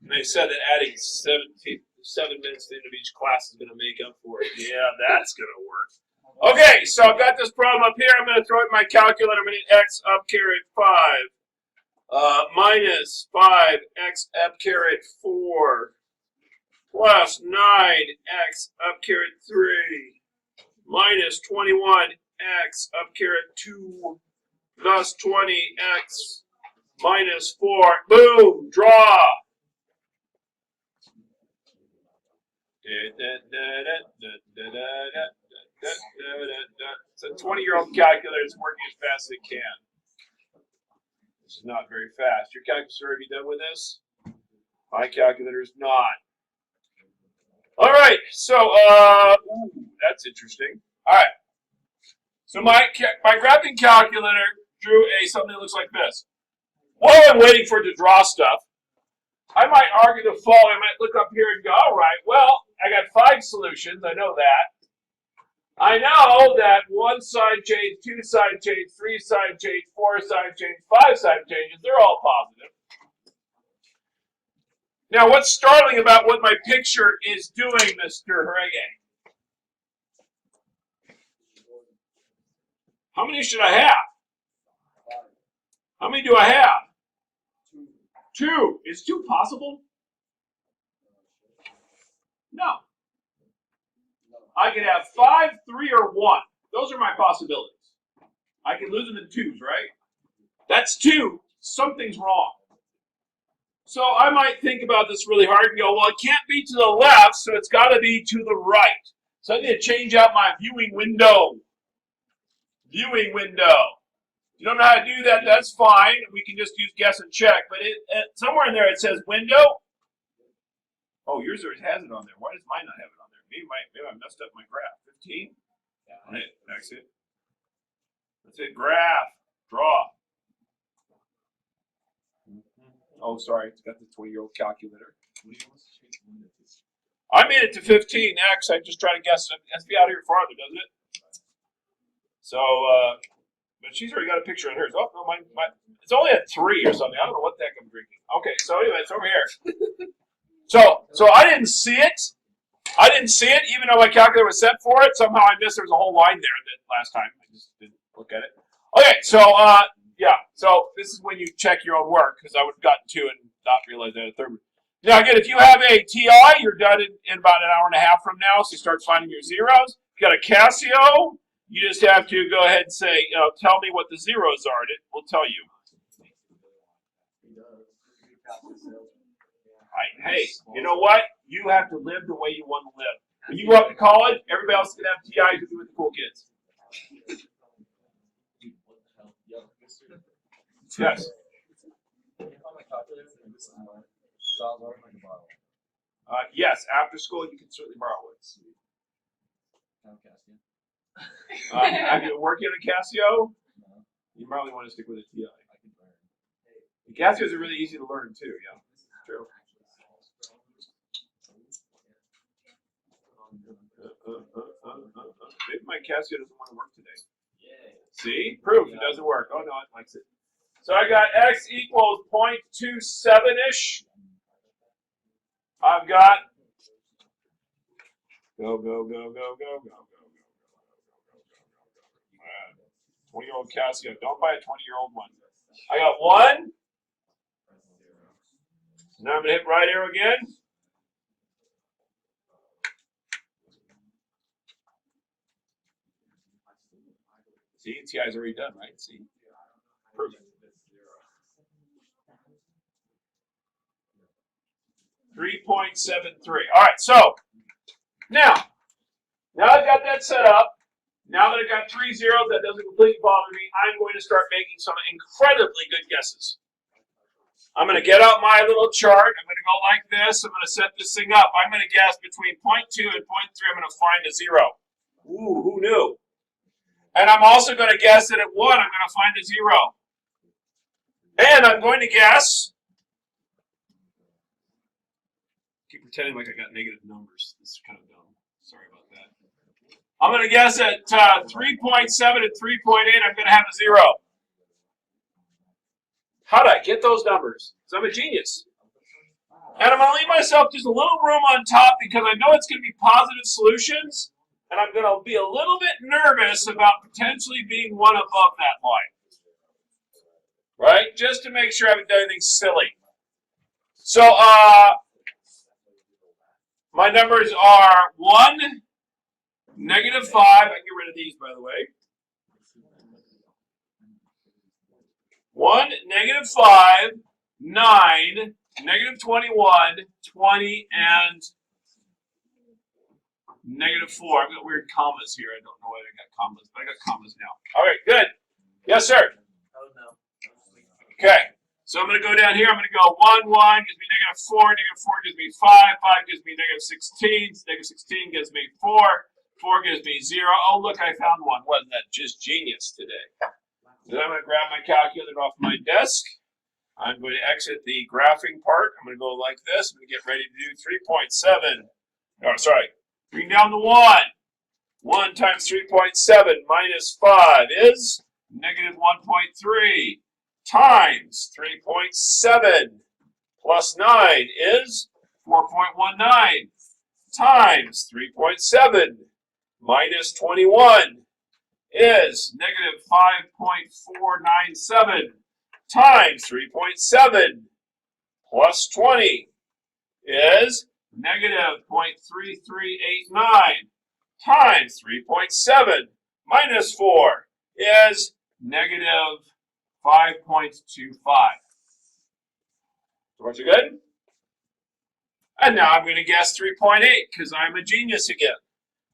And they said that adding 7 minutes to the end of each class is going to make up for it. Yeah, that's going to work. Okay, so I've got this problem up here. I'm going to throw it in my calculator. I'm going to x up caret 5 minus 5x up caret 4 plus 9x up caret 3 minus 21x up caret 2 plus 20x minus 4. Boom, draw. So 20-year-old calculator is working as fast as it can. This is not very fast. Your calculator, are you done with this? My calculator is not. All right, so that's interesting. All right, so my graphing calculator drew something that looks like this. While I'm waiting for it to draw stuff, I might argue the following. I might look up here and go, all right, well, I got 5 solutions. I know that. I know that 1 side change, 2 side change, 3 side change, 4 side change, 5 side changes, they're all positive. Now, what's startling about what my picture is doing, Mr. Harege? How many should I have? How many do I have? 2. Is 2 possible? No. I could have 5, 3, or 1. Those are my possibilities. I can lose them in 2s, right? That's 2. Something's wrong. So I might think about this really hard and go, well, it can't be to the left, so it's got to be to the right. So I need to change out my viewing window. Viewing window. If you don't know how to do that, that's fine. We can just use guess and check. But somewhere in there it says window. Oh, yours already has it on there. Why does mine not have it on there? Maybe I messed up my graph. 15? Yeah. That's it. That's it. Graph. Draw. Oh, sorry. It's got the 20-year-old calculator. I made it to 15x. I'm just trying to guess. It has to be out here farther, doesn't it? So, but she's already got a picture of hers. Oh, no, mine. It's only a 3 or something. I don't know what the heck I'm drinking. Okay, so anyway, it's over here. So I didn't see it. I didn't see it, even though my calculator was set for it. Somehow I missed. There was a whole line there that last time. I just didn't look at it. Okay, so yeah. So this is when you check your own work, because I would have gotten 2 and not realized I had a 3rd one. Now again, if you have a TI, you're done in about an hour and a half from now. So you start finding your zeros. If you got a Casio, you just have to go ahead and say, tell me what the zeros are, and it will tell you. Hey, you know what? You have to live the way you want to live. When you go up to college, everybody else is going to have TIs to do with the cool kids. Yes. Yes, after school you can certainly borrow it. Have you been working on a Casio? No. You probably want to stick with a TI. The Casios are really easy to learn too, yeah. True. Maybe my Casio doesn't want to work today. See? Proof it doesn't work. Oh no, it likes it. So I got x equals 0.27-ish. I've got go. 20-year-old Casio. Don't buy a 20-year-old one. I got 1. Now I'm going to hit right arrow again. See, TI's already done, right? See? Proof. .73. All right, so now I've got that set up. Now that I've got 3 zeros, that doesn't completely bother me. I'm going to start making some incredibly good guesses. I'm going to get out my little chart. I'm going to go like this. I'm going to set this thing up. I'm going to guess between 0.2 and 0.3. I'm going to find a 0. Ooh, who knew? And I'm also going to guess that at 1, I'm going to find a 0. And I'm going to guess. Keep pretending like I got negative numbers. This is kind of dumb. Sorry about that. I'm going to guess at 3.7 and 3.8, I'm going to have a 0. How did I get those numbers? Because I'm a genius. And I'm going to leave myself just a little room on top because I know it's going to be positive solutions. And I'm going to be a little bit nervous about potentially being one above that line. Right? Just to make sure I haven't done anything silly. So my numbers are 1, -5. I can get rid of these, by the way. 1, -5, 9, -21, 20, and -4. I've got weird commas here. I don't know why I got commas, but I got commas now. All right, good. Yes, sir. Okay. So I'm going to go down here. I'm going to go 1, 1 gives me -4. -4 gives me 5. 5 gives me -16. -16 gives me 4. 4 gives me 0. Oh, look, I found one. Wasn't that just genius today? Then I'm going to grab my calculator off my desk. I'm going to exit the graphing part. I'm going to go like this. I'm going to get ready to do 3.7. Oh, sorry. Bring down the 1. 1 times 3.7 minus 5 is -1.3 times 3.7 plus 9 is 4.19 times 3.7 minus 21 is -5.497 times 3.7 plus 20 is -0.3389 times 3.7 minus 4 is -5.25. So much good? And now I'm going to guess 3.8 because I'm a genius again.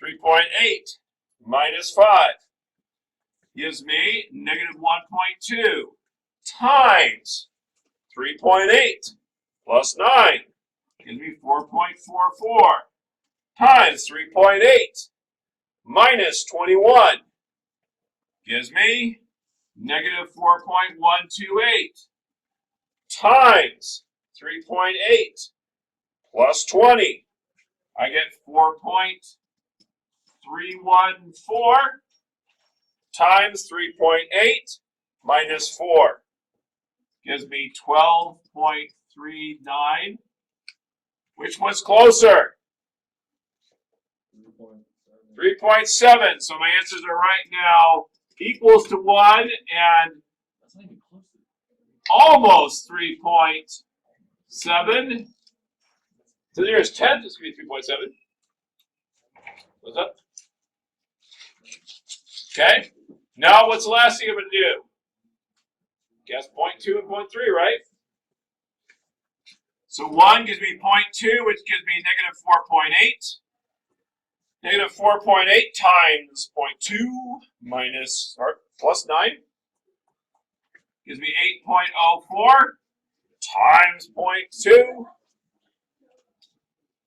3.8 minus 5 gives me -1.2 times 3.8 plus 9 gives me 4.44 times 3.8 minus 21 gives me -4.128 times 3.8 plus 20. I get 4.314 times 3.8 minus 4 gives me 12.39. Which one's closer? 3.7. So my answers are right now equals to 1 and almost 3.7. So there's 10th, it's going to be 3.7. What's up? Okay. Now what's the last thing I'm going to do? Guess 0.2 and 0.3, right? So 1 gives me 0.2, which gives me -4.8. -4.8 times 0.2 minus or plus 9 gives me 8.04 times 0.2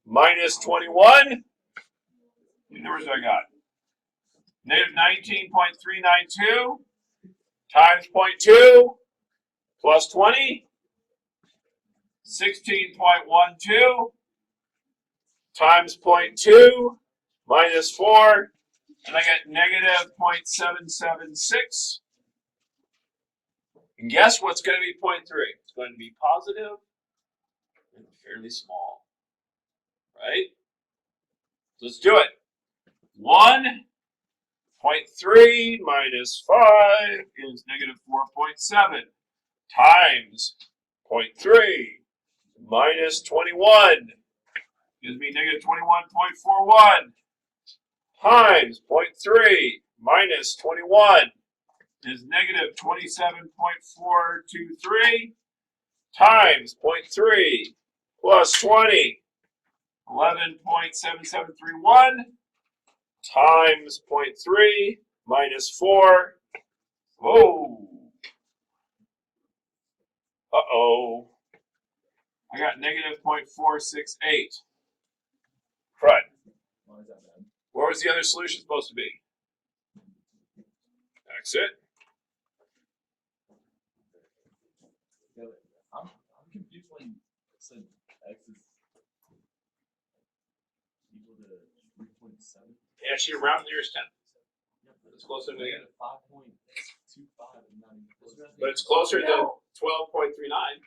minus 21. What numbers do I got? -19.392 times 0.2 plus 20. 16.12 times 0.2 minus 4, and I get -0.776. And guess what's going to be 0.3? It's going to be positive and fairly small, right? So let's do it. 1.3 minus 5 is -4.7 times 0.3 minus 21 gives me -21.41 times 0.3 minus 21 is -27.423 times 0.3 plus 20, 11.7731 times 0.3 minus 4. Whoa. Uh-oh. I got -0.468. Crud. Why is that bad? Where was the other solution supposed to be? Exit. I'm confused when you said X is equal to 3.7. Yeah, she rounded nearest 10. It's closer to the 5.25 and not even closer. But it's closer to 12.39.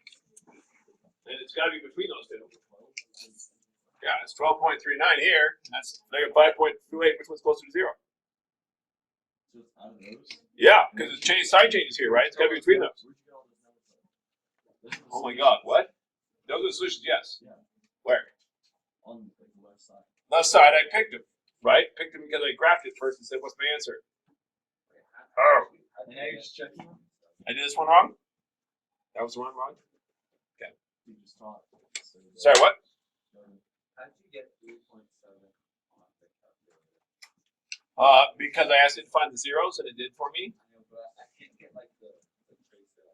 And it's got to be between those two. Yeah, it's 12.39 here. And that's negative 5.28. Which one's closer to 0? So it's out of those. Yeah, because it's changed sign changes here, right? It's got to be between those. Where'd you get all those numbers from? Those are the Oh my solutions. God, what? Those are the solutions, yes. Yeah. Where? On like, the left side. Left side, I picked them, right? Picked them because I graphed it first and said, what's my answer? Oh, And now you're just checking them? I did this one wrong? That was the one wrong? You just taught. So Sorry, what? How'd you get 3.7 on the calculator? Because I asked it to find the zeros and it did for me. I know, but I can't get like the trace that I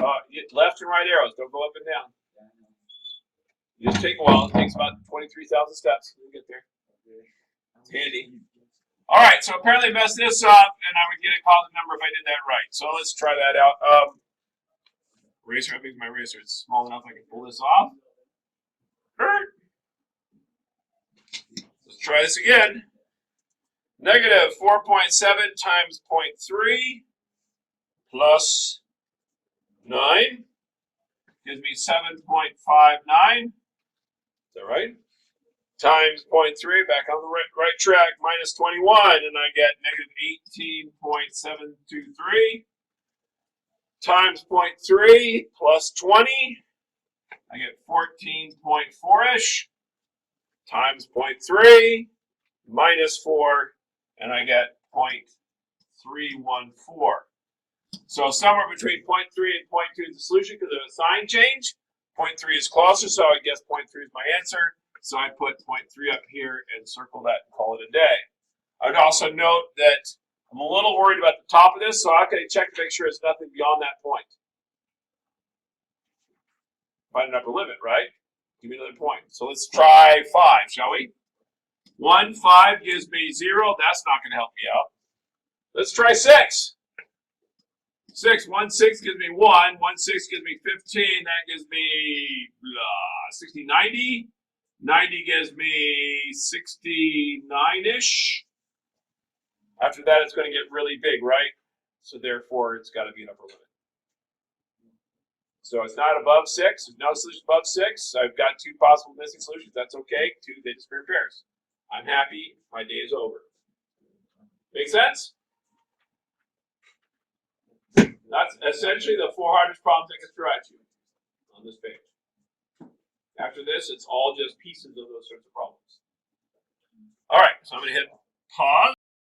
over. Left and right arrows, don't go up and down. Yeah, I know. You just take a while. It takes about 23,000 steps to get there. Okay. It's handy. All right, so apparently I messed this up, and I would get a positive number if I did that right. So let's try that out. Eraser, how big is my eraser? It's small enough I can pull this off. Let's try this again. Negative 4.7 times 0.3 plus 9 gives me 7.59. Is that right? Times 0.3, back on the right track, minus 21, and I get negative 18.723. Times 0.3 plus 20, I get 14.4-ish. Times 0.3 minus 4, and I get 0.314. So somewhere between 0.3 and 0.2 is the solution because of a sign change. 0.3 is closer, so I guess 0.3 is my answer. So I put 0.3 up here and circle that and call it a day. I would also note that I'm a little worried about the top of this, so I'm going to check to make sure it's nothing beyond that point. Find an upper limit, right? Give me another point. So let's try 5, shall we? 1, 5 gives me 0. That's not going to help me out. Let's try 6. 6, 1, 6 gives me 1. 1, 6 gives me 15. That gives me 60, 90. 90 gives me 69-ish. After that, it's going to get really big, right? So therefore, it's got to be an upper limit. So it's not above 6. There's no solution above 6. I've got 2 possible missing solutions. That's okay. 2, they disappear pairs. I'm happy. My day is over. Make sense? That's essentially the 4 hardest problems I can throw at you on this page. After this, it's all just pieces of those sorts of problems. All right, so I'm going to hit pause.